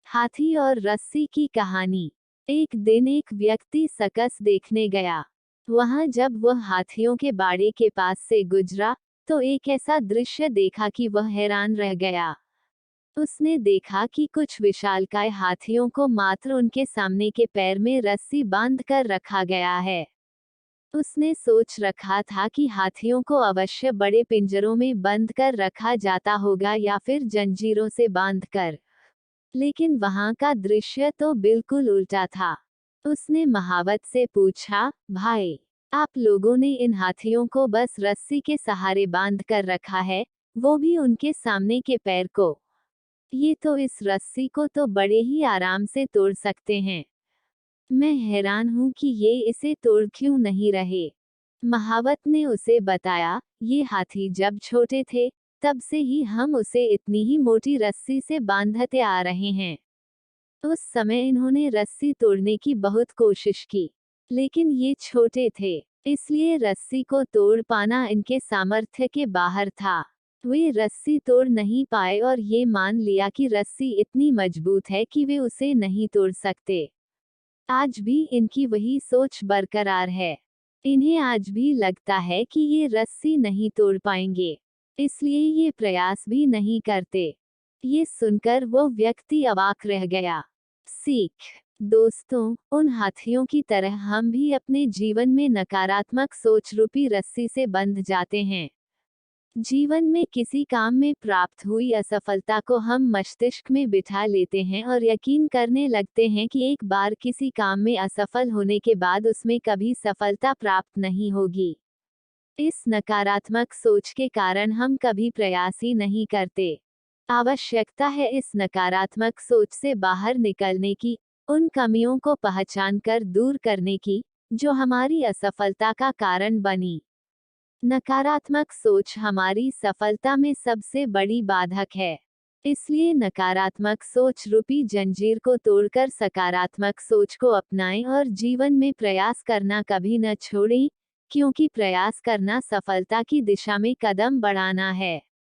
हाथी और रस्सी की कहानी। एक दिन एक व्यक्ति सर्कस देखने गया। वहां जब वह हाथियों के बाड़े के पास से गुजरा तो एक ऐसा दृश्य देखा कि वह हैरान रह गया। उसने देखा कि कुछ विशालकाय हाथियों को मात्र उनके सामने के पैर में रस्सी बांध कर रखा गया है। उसने सोच रखा था कि हाथियों को अवश्य बड़े पिंजरों में बंद कर रखा जाता होगा या फिर जंजीरों से बांधकर। लेकिन वहां का दृश्य तो बिल्कुल उल्टा था। उसने महावत से पूछा, भाई, आप लोगों ने इन हाथियों को बस रस्सी के सहारे बांध कर रखा है, वो भी उनके सामने के पैर को। ये तो इस रस्सी को तो बड़े ही आराम से तोड़ सकते हैं। मैं हैरान हूं कि ये इसे तोड़ क्यों नहीं रहे। महावत ने उसे बताया, ये हाथी जब छोटे थे तब से ही हम उसे इतनी ही मोटी रस्सी से बांधते आ रहे हैं। उस समय इन्होंने रस्सी तोड़ने की बहुत कोशिश की, लेकिन ये छोटे थे, इसलिए रस्सी को तोड़ पाना इनके सामर्थ्य के बाहर था। वे रस्सी तोड़ नहीं पाए और ये मान लिया कि रस्सी इतनी मजबूत है कि वे उसे नहीं तोड़ सकते। आज भी इनकी वही सोच बरकरार है। इन्हें आज भी लगता है कि ये रस्सी नहीं तोड़ पाएंगे, इसलिए ये प्रयास भी नहीं करते। ये सुनकर वो व्यक्ति अवाक रह गया। सीख। दोस्तों, उन हाथियों की तरह हम भी अपने जीवन में नकारात्मक सोच रूपी रस्सी से बंध जाते हैं। जीवन में किसी काम में प्राप्त हुई असफलता को हम मस्तिष्क में बिठा लेते हैं और यकीन करने लगते हैं कि एक बार किसी काम में असफल होने के बाद उसमें कभी सफलता प्राप्त नहीं होगी। इस नकारात्मक सोच के कारण हम कभी प्रयास ही नहीं करते। आवश्यकता है इस नकारात्मक सोच से बाहर निकलने की, उन कमियों को पहचानकर दूर करने की, जो हमारी असफलता का कारण बनी। नकारात्मक सोच हमारी सफलता में सबसे बड़ी बाधक है। इसलिए नकारात्मक सोच रूपी जंजीर को तोड़कर सकारात्मक सोच को अपनाएं और जीवन में प्रयास करना कभी न छोड़ें, क्योंकि प्रयास करना सफलता की दिशा में कदम बढ़ाना है।